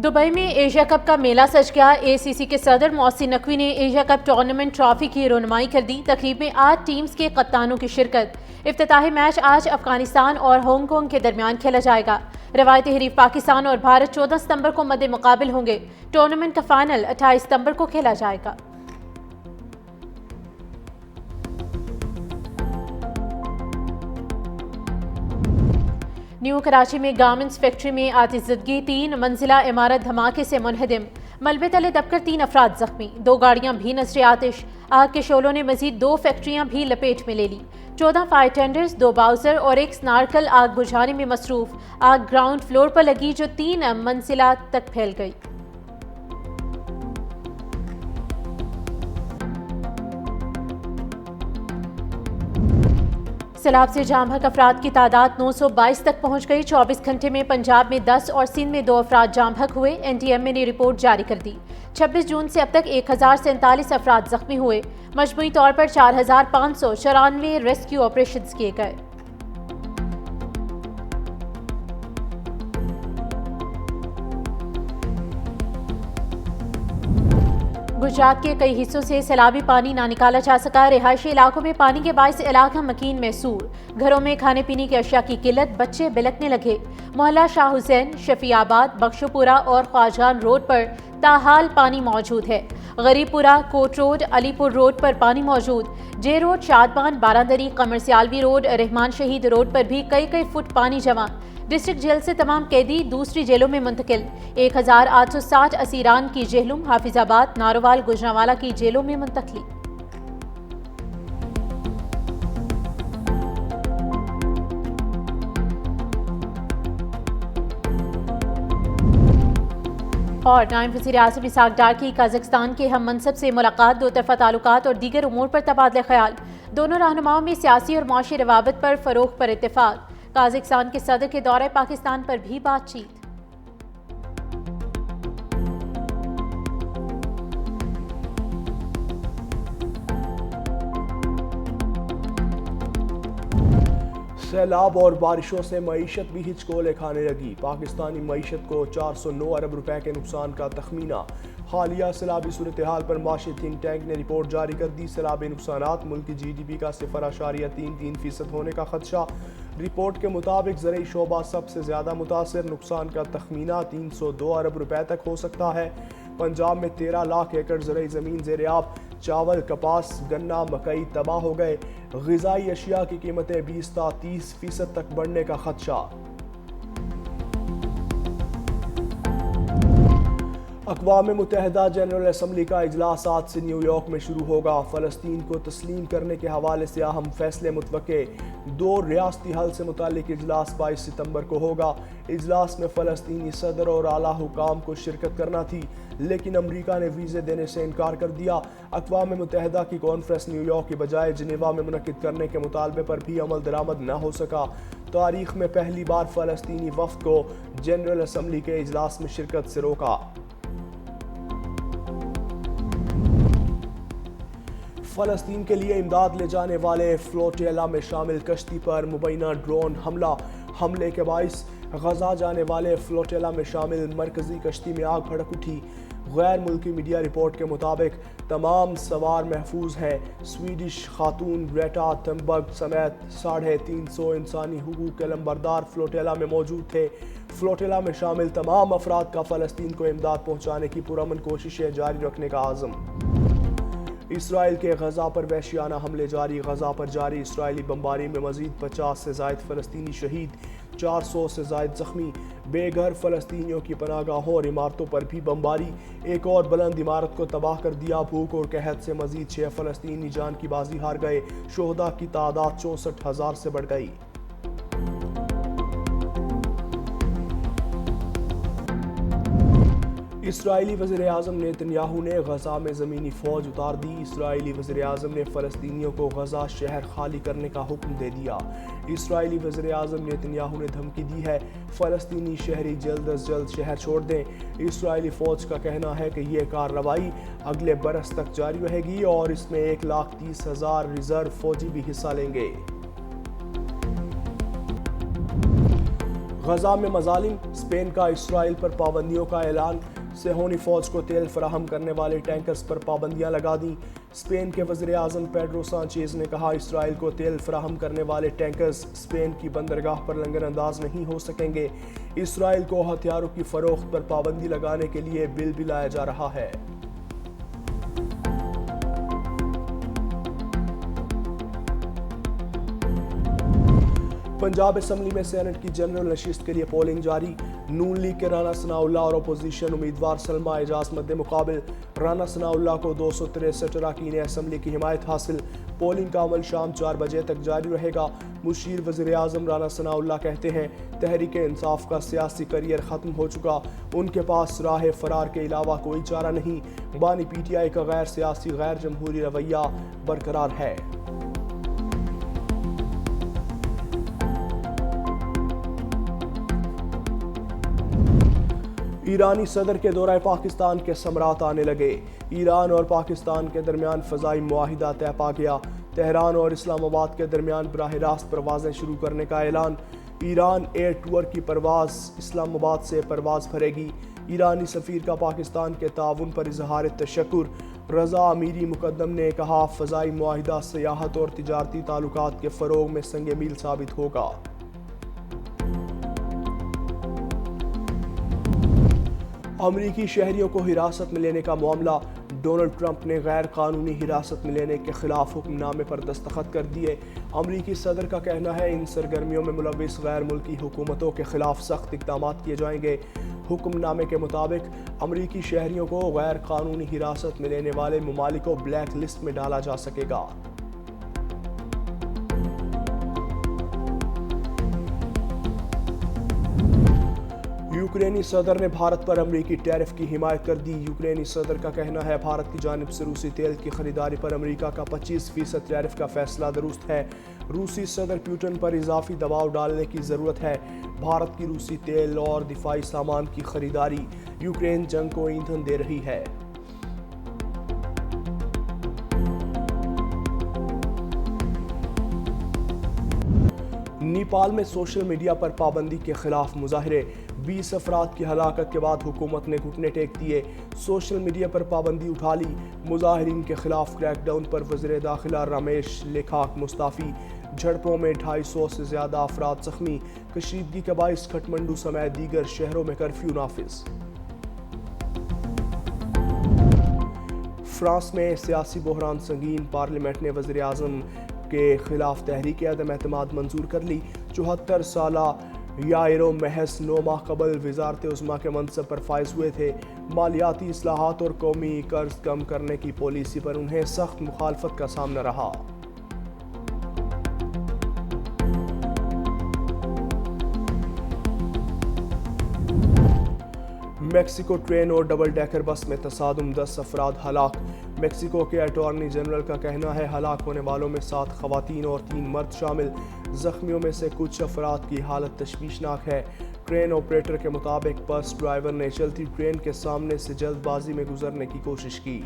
Dubai में Asia cup का मेला सज गया। एसीसी के सदर मोहसिन नकवी ने एशिया कप टूर्नामेंट ट्रॉफी की रोनुमाई कर दी। तकरीब में 8 टीम्स के कप्तानों की शिरकत। इफ्तिताही मैच आज अफगानिस्तान और हांगकांग के दरमियान खेला जाएगा। रवायती हरीफ पाकिस्तान और भारत 14 सितंबर को मद्दे मुकाबिल होंगे। टूर्नामेंट का फाइनल 28 सितंबर को खेला जाएगा। न्यू कराची में गारमेंट्स फैक्ट्री में आतिशज़दगी, 3 मंजिला इमारत धमाके से मुनहदिम। मलबे तले दबकर 3 अफराद जख्मी। 2 गाड़ियां भी नजरे आतिश। आग के शोलों ने मजीद 2 फैक्ट्रियां भी लपेट में ले ली। 14 फायर टेंडर्स, 2 बाउजर और 1 स्नार्कल आग बुझाने में मसरूफ। आग ग्राउंड फ्लोर पर लगी जो 3 मंजिला तक फैल गई। सैलाब से जाम बहक अफराद की तादाद 922 तक पहुंच गई। 24 घंटे में पंजाब में 10 और सिंध में 2 अफराद जाम बहक हुए। NTMA ने रिपोर्ट जारी कर दी। 26 जून से अब तक 1047 अफराद जख्मी हुए। मजमूई तौर पर 4594 रेस्क्यू ऑपरेशंस किए गए। गुजरात के कई हिस्सों से सैलाबी पानी ना निकाला जा सका। रिहायशी इलाकों में पानी के बायस इलाका मकीन महसूर। घरों में खाने पीने की अशिया की किल्लत, बच्चे बिलखने लगे। मोहल्ला शाह हुसैन, शफियाबाद, बख्शोपुरा और ख्वाजान रोड पर ताहाल पानी मौजूद है। Garibpura, coat road, Alipur road पर पानी मौजूद। जे रोड, शादबान, बारादरी, कमर सियालवी रोड, रहमान शहीद रोड पर भी कई फुट पानी जमा। डिस्ट्रिक्ट जेल से तमाम कैदी दूसरी जेलों में मुंतकिल। 1860 असीरान की जेहलुम, हाफिजाबाद, नारोवाल, गुजरांवाला की जेलों में मुंतकली। और नायब वज़ीर आज़म इसाक डार की कजाकिस्तान के हम मनसब से मुलाकात। 2 तरफ़ा ताल्लुकात और दीगर उमूर पर तबादला ख्याल। दोनों रहनुमाओं में सियासी और मुआशी रवाबत पर फ़रोग़ पर इत्तेफाक। कजाकिस्तान के सदर के दौरे पाकिस्तान पर भी बातचीत। सैलाब और बारिशों से मईशत भी हिचकोले खाने लगी। पाकिस्तानी मईशत को 409 अरब रुपए के नुकसान का तखमीना। हालिया सैलाबी सूरत हाल पर माशी थिंक टैंक ने रिपोर्ट जारी कर दी। सैलाबी नुकसानात मुल्क की GDP का 0.33% होने का खदशा। रिपोर्ट के मुताबिक ज़रई शोबा सबसे ज़्यादा मुतासर। नुकसान का तखमीना 302 अरब रुपए तक हो सकता है। पंजाब में 13 लाख एकड़ ज़रई ज़मीन ज़ेर-ए-आब। चावल, कपास, गन्ना, मकई तबाह हो गए। ग़िज़ाई अशिया की कीमतें 20 से 30% तक बढ़ने का खदशा। अक़वाम मुत्तहिदा जनरल असम्बली का इजलास आज से न्यूयॉर्क में शुरू होगा। फ़लस्तीन को तस्लीम करने के हवाले से अहम फैसले मुतवक्के। 2 रियासती हल से मुतालिक इजलास 22 सितंबर को होगा। इजलास में फ़लस्तीनी सदर और आला हुकाम को शिरकत करना थी, लेकिन अमरीका ने वीज़े देने से इनकार कर दिया। अक़वाम मुत्तहिदा की कॉन्फ्रेंस न्यूयॉर्क के बजाय जिनेवा में मुनक़िद करने के मुतालबे पर भी अमल दरामद न हो सका। तारीख़ में पहली बार फ़लस्तीनी वफ़द को जनरल असम्बली के इजलास में शिरकत से रोका। फ़लस्तीन के लिए इमदाद ले जाने वाले फ्लोटिला में शामिल कश्ती पर मुबैना ड्रोन हमले के बाइस गजा जाने वाले फ्लोटिला में शामिल मरकजी कश्ती में आग भड़क उठी। गैर मुल्की मीडिया रिपोर्ट के मुताबिक तमाम सवार महफूज हैं। स्वीडिश खातून ग्रेटा थनबर्ग समेत 350 इंसानी हुकूक के लंबरदार फ्लोटिला में मौजूद थे। फ्लोटिला में शामिल तमाम अफराद का फ़लस्तीन को इमदाद पहुँचाने की पुरअमन कोशिशें जारी रखने का आज़म। इसराइल के गजा पर वहशियाना हमले जारी। गजा पर जारी इसराइली बमबारी में मजीद 50 से ज़ायद फ़लस्तीनी शहीद, 400 से ज़ायद ज़ख्मी। बेघर फ़लस्तीनियों की पनाहगाहों और इमारतों पर भी बमबारी। एक और बुलंद इमारत को तबाह कर दिया। भूख और कहत से मजीद 6 फ़लस्तीनी जान की बाजी हार गए। शोहदा की तादाद 64,000 से बढ़ गई। इसराइली वज़ीर आज़म नेतन्याहू ने गजा में ज़मीनी फ़ौज उतार दी। इसराइली वज़ीर आज़म ने फ़लस्तीनियों को गजा शहर खाली करने का हुक्म दे दिया। इसराइली वज़ीर आज़म नेतन्याहू ने धमकी दी है फ़लस्तीनी शहरी जल्द अज जल्द शहर छोड़ दें। इसराइली फ़ौज का कहना है कि यह कार्रवाई अगले बरस तक जारी रहेगी और इसमें 1,30,000 रिज़र्व फ़ौजी भी हिस्सा लेंगे। غزہ میں مظالم، اسپین کا اسرائیل پر پابندیوں کا اعلان، صہیونی فوج کو تیل فراہم کرنے والے ٹینکرز پر پابندیاں لگا دیں۔ اسپین کے وزیر اعظم پیڈرو سانچیز نے کہا اسرائیل کو تیل فراہم کرنے والے ٹینکرز اسپین کی بندرگاہ پر لنگر انداز نہیں ہو سکیں گے۔ اسرائیل کو ہتھیاروں کی فروخت پر پابندی لگانے کے لیے بل بھی لایا جا رہا ہے۔ پنجاب اسمبلی میں سینٹ کی جنرل نشست کے لیے پولنگ جاری۔ نون لیگ کے رانا ثناءاللہ اور اپوزیشن امیدوار سلمہ اعجاز مد مقابل۔ رانا ثناءاللہ کو 263 اراکین اسمبلی کی حمایت حاصل۔ پولنگ کا عمل شام 4 بجے تک جاری رہے گا۔ مشیر وزیر اعظم رانا ثناءاللہ کہتے ہیں تحریک انصاف کا سیاسی کیریئر ختم ہو چکا، ان کے پاس راہ فرار کے علاوہ کوئی چارہ نہیں۔ بانی پی ٹی آئی کا غیر سیاسی غیر جمہوری رویہ برقرار ہے۔ ایرانی صدر کے دورہ پاکستان کے ثمرات آنے لگے۔ ایران اور پاکستان کے درمیان فضائی معاہدہ طے پا گیا۔ تہران اور اسلام آباد کے درمیان براہ راست پروازیں شروع کرنے کا اعلان۔ ایران ایئر ٹور کی پرواز اسلام آباد سے پرواز بھرے گی۔ ایرانی سفیر کا پاکستان کے تعاون پر اظہار تشکر۔ رضا امیری مقدم نے کہا فضائی معاہدہ سیاحت اور تجارتی تعلقات کے فروغ میں سنگ میل ثابت ہوگا۔ امریکی شہریوں کو حراست میں لینے کا معاملہ۔ ڈونلڈ ٹرمپ نے غیر قانونی حراست میں لینے کے خلاف حکم نامے پر دستخط کر دیے۔ امریکی صدر کا کہنا ہے ان سرگرمیوں میں ملوث غیر ملکی حکومتوں کے خلاف سخت اقدامات کیے جائیں گے۔ حکم نامے کے مطابق امریکی شہریوں کو غیر قانونی حراست میں لینے والے ممالک کو بلیک لسٹ میں ڈالا جا سکے گا۔ یوکرینی صدر نے بھارت پر امریکی ٹیرف کی حمایت کر دی۔ یوکرینی صدر کا کہنا ہے بھارت کی جانب سے روسی تیل کی خریداری پر امریکہ کا 25% ٹیرف کا فیصلہ درست ہے۔ روسی صدر پوٹن پر اضافی دباؤ ڈالنے کی ضرورت ہے۔ بھارت کی روسی تیل اور دفاعی سامان کی خریداری یوکرین جنگ کو ایندھن دے رہی ہے۔ نیپال میں سوشل میڈیا پر پابندی کے خلاف مظاہرے۔ 20 افراد کی ہلاکت کے بعد حکومت نے گھٹنے ٹیک دیے۔ سوشل میڈیا پر پابندی اٹھا لی۔ مظاہرین کے خلاف کریک ڈاؤن پر وزیر داخلہ رمیش لیکھاک مستعفی۔ جھڑپوں میں 250 سے زیادہ افراد زخمی۔ کشیدگی کے باعث کھٹمنڈو سمیت دیگر شہروں میں کرفیو نافذ۔ فرانس میں سیاسی بحران سنگین۔ پارلیمنٹ نے وزیر اعظم کے خلاف تحریک عدم اعتماد منظور کر لی۔ 74 سالہ یائرو محض 9 ماہ قبل وزارت عظمیٰ کے منصب پر فائز ہوئے تھے۔ مالیاتی اصلاحات اور قومی قرض کم کرنے کی پالیسی پر انہیں سخت مخالفت کا سامنا رہا۔ میکسیکو ٹرین اور ڈبل ڈیکر بس میں تصادم، 10 افراد ہلاک۔ میکسیکو کے اٹارنی جنرل کا کہنا ہے ہلاک ہونے والوں میں 7 خواتین اور 3 مرد شامل۔ زخمیوں میں سے کچھ افراد کی حالت تشویشناک ہے۔ ٹرین آپریٹر کے مطابق بس ڈرائیور نے چلتی ٹرین کے سامنے سے جلد بازی میں گزرنے کی کوشش کی۔